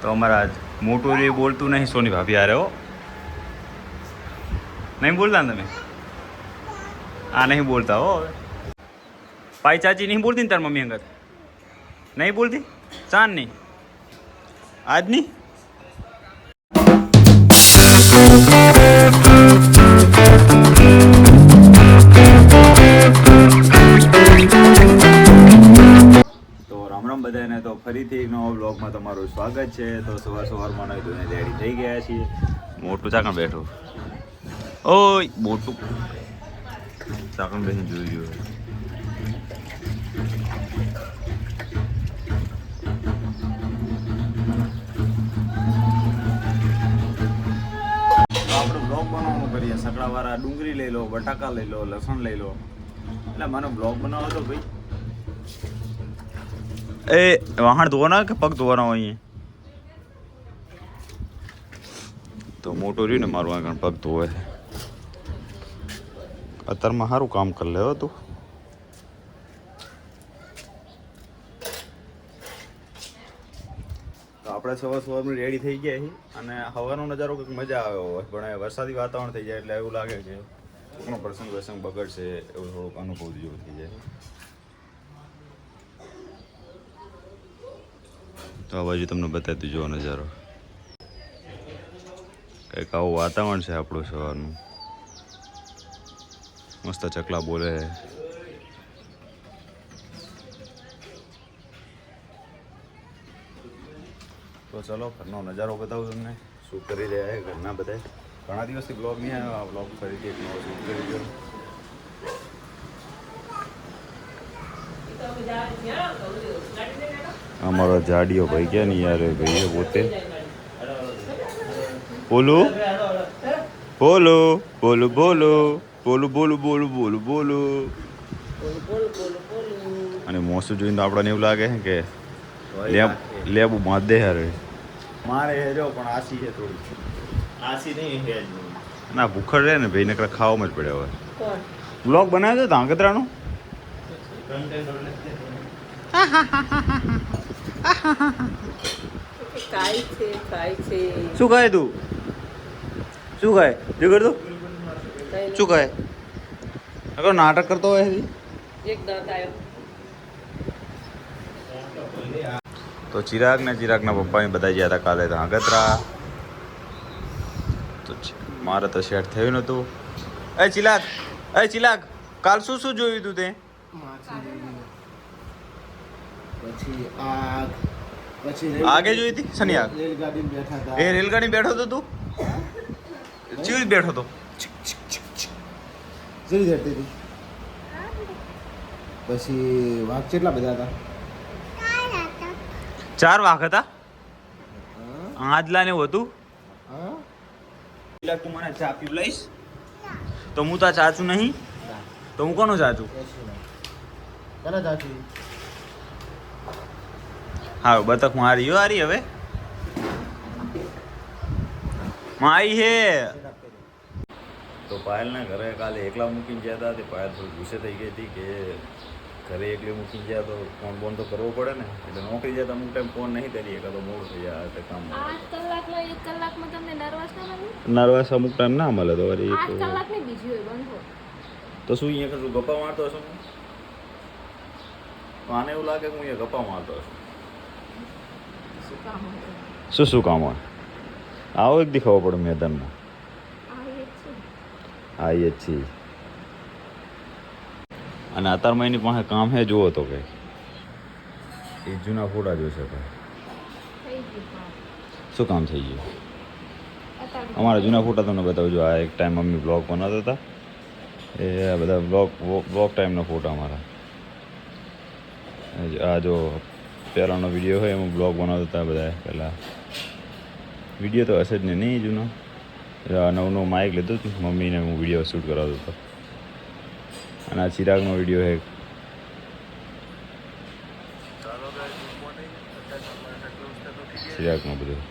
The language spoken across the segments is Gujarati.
તો અમારા મોટું રે બોલતું નહીં સોની ભાભી હારે હો નહીં બોલતા ને તમે આ નહીં બોલતા હો હવે પાઈ ચાચી નહીં બોલતી ને તાર મમ્મી અંગત નહીં બોલતી ચાંદ નહીં આજ નહીં તો રામ રામ બધાને તો ફરીથી એક નવા બ્લોગમાં તમારું સ્વાગત છે તો સવારમાં નહીં ધોઈને રેડી થઈ ગયા છીએ મોટું ચાકણ બેઠું ઓય મોટું ચાકણ બેસીને જોઈ ગયું આપણે બ્લોગ બનાવવાનું કરીએ સકડાવાળા ડુંગળી લઈ લો બટાકા લઈ લો લસણ લઈ લો એટલે મને બ્લોગ બનાવો તો ભાઈ એ વાહણ ધોવાના કે પગ ધોવાના હોય અહીંયા તો મોટું રહ્યું ને મારું આગળ પગ ધોવે અત્યારમાં સારું કામ કરી લેવો તું તો આપણે સવારમાં રેડી થઈ ગયા છીએ અને હવાનો નજારો કંઈક મજા આવ્યો હોય પણ વરસાદી વાતાવરણ થઈ જાય એટલે એવું લાગે કે કોઈનો પ્રસંગ બગડશે એવું થોડુંક અનુભવ જેવું થઈ જાય તો આ બાજુ તમને બતાવી જો નજારો કંઈક આવું વાતાવરણ છે આપણું સવારનું મસ્ત ચકલા બોલે તો ચલો ઘરનો નજારો બતાવું તમને શું કરી રહ્યા છે ઘરના બધા ઘણા દિવસથી બ્લોગ નહીં આવ્યો આ બ્લોગ ફરીથી એક નવો શૂટ કરી ગયો અમારો જાડીઓ ભાઈ ગયા ને યાર ભાઈ પોતે બોલું બોલો બોલું બોલો બોલું બોલું બોલું બોલું બોલું અને મોસું જોઈને તો આપણને એવું લાગે છે કે લેબુ બાંધ દે યાર મારે હેર્યો પણ આસી છે થોડી આસી નહીં હે ના ભૂખડ રહે ને ભાઈ નકરા ખાવામાં જ પડે હવે બ્લોગ બનાવ્યો તો ધાંગધ્રાનો શું ખાય તું શું ખાય જો કર તું શું ખાય અગર નાટક કરતો હોય એક દાંત આવ્યો તો ચિરાગના પપ્પાને બધા ગયા હતા કાલે ધાંગધ્રા તો મારે તો સેટ થયું નહોતું એ ચિરાગ કાલ શું શું જોયું તું તે આગે જોઈ હતી શનિ આગ એ રેલગાડી બેઠો હતો તું ચીવી બેઠો હતો પછી વાઘ કેટલા બધા હતા 4 વાઘ હતા આદલા ને એવું હતું તું મને ચા પીવ લઈશ તો હું તા ચાચું નહીં તો હું કોનો ચાચું હા બતક મારી હારી હવે માઈ હે તો પાયલના ઘરે કાલે એકલા મૂકીને ગયા હતા તે પાયલ થોડી ગુસ્સે થઈ ગઈ હતી કે ઘરે એકલી મૂકીને ગયા તો ફોન બોન તો કરવો પડે ને એટલે નોકરી જાય તો અમુક ટાઈમ ફોન નહીં કરીએ કાં તો મોડું થઈ જાય તે કામ નર્વસ અમુક ટાઈમ ના મળે તો વળી તો શું અહીંયા કશું ગપ્પા મારતો હશો તો આને એવું લાગે કે હું અહીંયા ગપ્પા મારતો હશું શું કામ હોય આવો એક દેખાવો પડે મેદાનમાં આવીએ જ છીએ અને અત્યારમાં એની પાસે કામ હે જુઓ તો કંઈ એ જૂના ફોટા જોશે ભાઈ શું કામ થઈ ગયું અમારા જૂના ફોટા તમને બતાવજો આ એક ટાઈમ મમ્મી બ્લોગ બનાવતા હતા એ બધા બ્લોગ ટાઈમના ફોટા અમારા આ જો પહેલાંનો વિડીયો હોય એમાં બ્લોગ બનાવતા હતા બધા પહેલાં વિડીયો તો હશે જ ને નહીં જૂનો નવું માઇક લીધું હતું મમ્મીને હું વિડીયો શૂટ કરાવતો હતો અને આ ચિરાગનો વિડીયો છે ચિરાગનો બધું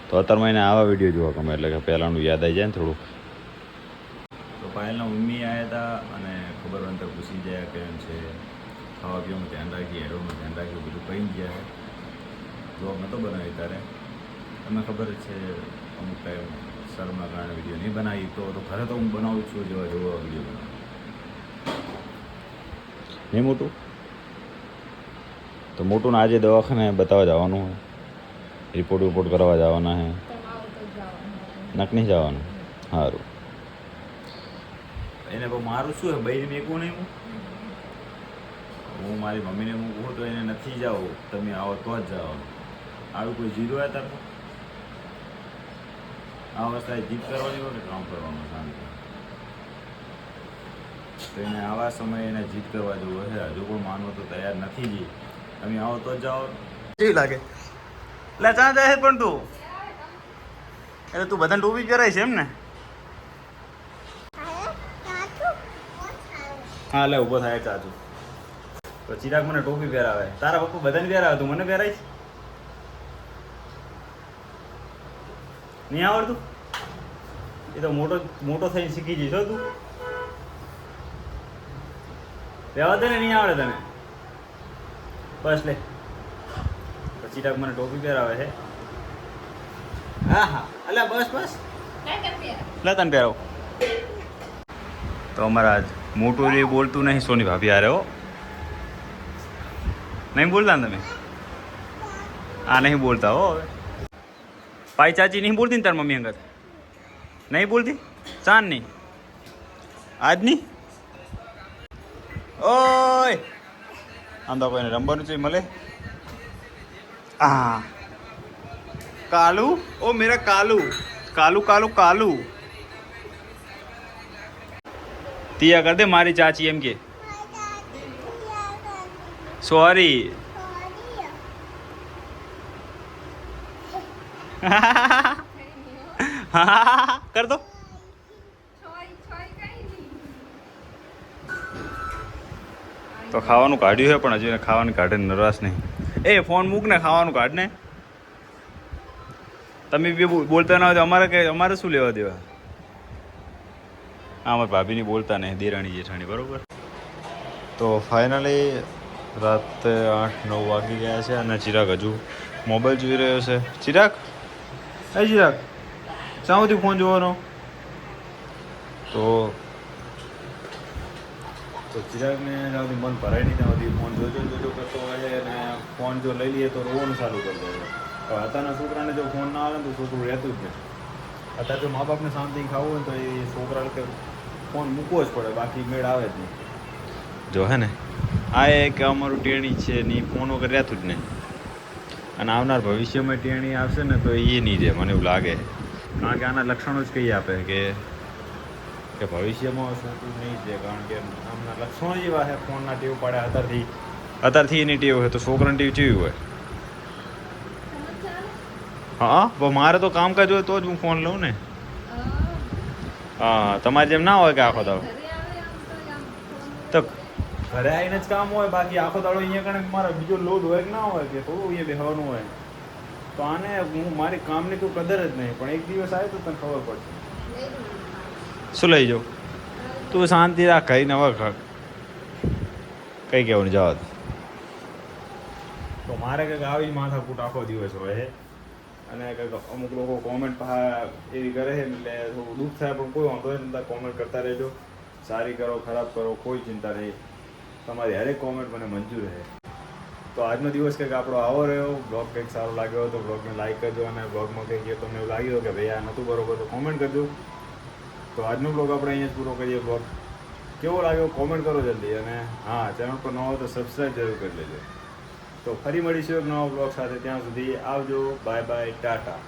તો અત્યારમાં એને આવા વિડીયો જોવા ગમે એટલે કે પહેલાંનું યાદ આવી જાય ને થોડુંક તો પાયલના મમ્મી આવ્યા હતા અને ખબર અંતર પૂછી જાય કેમ છે ખાવા પીવાનું ધ્યાન રાખીએ હેડોનું ધ્યાન રાખ્યું બધું કહી ગયા જોબ નહોતો બનાવી ત્યારે તમને ખબર જ છે અમુક ટાઈમ શરમના કારણે વિડીયો નહીં બનાવી તો ઘરે તો હું બનાવું છું જેવા જેવો વિડીયો બનાવું નહીં મોટું તો મોટું આજે દવાખાને બતાવવા જવાનું હોય રિપોર્ટ કરવા જવાના હે નક નહીં જવાનું સારું એને મારું શું હે બૈરી મેકવું નહીં હું મારી મમ્મીને મૂકું તો એને નથી જાઓ તમે આવો તો જ જવાનું આવું કોઈ જીરો હોય તાર આ અવસ્થાએ જીત કરવાની હોય કે કામ કરવાનું શાંતિ તો એને આવા સમયે એને જીત કરવા જેવું હશે હજુ પણ માનવો તો તૈયાર નથી જી તમે આવો તો જ જાઓ કેવી લાગે એટલે ચા જાય પણ તું એટલે તું બધાને ટોપી પહેરાય છે એમ ને હા લે ઊભો થાય ચાચુ તો ચિરાગ મને ટોપી પહેરાવે તારા પપ્પા બધાને પહેરાવે તું મને પહેરાઈશ નહીં આવડતું એ તો મોટો થઈને શીખી જઈશ હો તું રહેવા દે ને નહીં આવડે તને બસ લે તો ચિરાગ મને ટોપી પહેરાવે છે હા હા અલ્યા બસ લે તને પહેરાવ તો અમારા આજ મોટું રે બોલતું નહીં સોની ભાભી હારે હો નહીં બોલતા ને તમે આ નહીં બોલતા હો હવે પાઈ ચાચી નહીં બોલતી ને તાર મમ્મી અંગત નહીં બોલતી ચાંદ નહીં આજ નહીં ઓય આમ તો કોઈને રમવાનું છે મળે હા કાલુ ઓ મેરા કાલુ કાલુ કાલુ કાલુ તિયા કર દે મારી ચાચી એમ કે સોરી કર દો તો ખાવાનું કાઢ્યું છે પણ હજુ ખાવાનું કાઢે નરવાસ નહીં એ ફોન મૂક ને ખાવાનું કાઢ ને તમે બી બોલતા ના હોય તો અમારે શું લેવા દેવા હા અમારા ભાભીની બોલતા નહીં દેરાણી જેઠાણી બરાબર તો ફાઇનલી રાતે 8-9 વાગી ગયા છે અને ચિરાગ હજુ મોબાઈલ જોઈ રહ્યો છે ચિરાગ ચિરાગ શા સુધી ફોન જોવાનો તો ચિરાગને જ્યાં સુધી મન ભરાય નહીં ત્યાં સુધી ફોન જોજો કરતો હોય અને ફોન જો લઈ લઈએ તો રોવાનું ચાલુ કરી દે હવે અત્યારના છોકરાને જો ફોન ના આવે ને તો છોકરું રહેતું જ નહીં અત્યારે જો મા બાપને શાંતિથી ખાવું હોય ને તો એ છોકરાને કે ફોન મૂકવો જ પડે બાકી મેળ આવે જ નહીં જો હે ને આ એક અમારું ટેણી છે ને ફોન વગર રહેતું જ નહીં અને આવનાર ભવિષ્યમાં ટેણી આવશે ને તો એ નહીં રહે મને એવું લાગે કારણ કે આના લક્ષણો જ કહી આપે કે ભવિષ્યમાં છોકરું નહીં જ રહે કારણ કે આમના લક્ષણો જ એવા છે ફોનના ટેવ પડે અત્યારથી એની ટેવ હોય તો છોકરાની ટેવ કેવી હોય હા મારે તો કામકાજ હોય તો જ હું ફોન લઉં ને હા તમારે જેમ ના હોય કે આખો દાડો તો ઘરે આવીને જ કામ હોય બાકી આખો દાડો અહીંયા કણે મારો બીજો લોડ હોય કે ના હોય કે થોડું અહીંયા બેસવાનું હોય તો આને હું મારી કામની તો કદર જ નહીં પણ એક દિવસ આવે તો તને ખબર પડશે શું લઈ જાઉં તું શાંતિ રાખ કહીને હવે કઈ કહેવાનું જવા તો મારે કંઈક આવી માથાકૂટ આખો દિવસ હોય અને કંઈક અમુક લોકો કોમેન્ટ એવી કરે છે એટલે થોડું દુઃખ થાય પણ કોઈ વાંધો નહીં કોમેન્ટ કરતા રહેજો સારી કરો ખરાબ કરો કોઈ ચિંતા નહીં તમારી હરેક કોમેન્ટ મને મંજૂર છે તો આજનો દિવસ કંઈક આપણો આવો રહ્યો બ્લોગ કંઈક સારો લાગ્યો હોય તો બ્લોગને લાઈક કરજો અને બ્લોગમાં કંઈક તમને એવું લાગ્યું કે ભાઈ આ નહોતું બરોબર તો કોમેન્ટ કરજો તો આજનો બ્લોગ આપણે અહીંયા જ પૂરો કરીએ બ્લોગ કેવો લાગ્યો કોમેન્ટ કરો જલ્દી અને હા ચેનલ પર ન હોય તો સબસ્ક્રાઈબ જરૂર કરી લેજો તો ફરી મળીશું એક નવા બ્લોગ સાથે ત્યાં સુધી આવજો બાય બાય ટાટા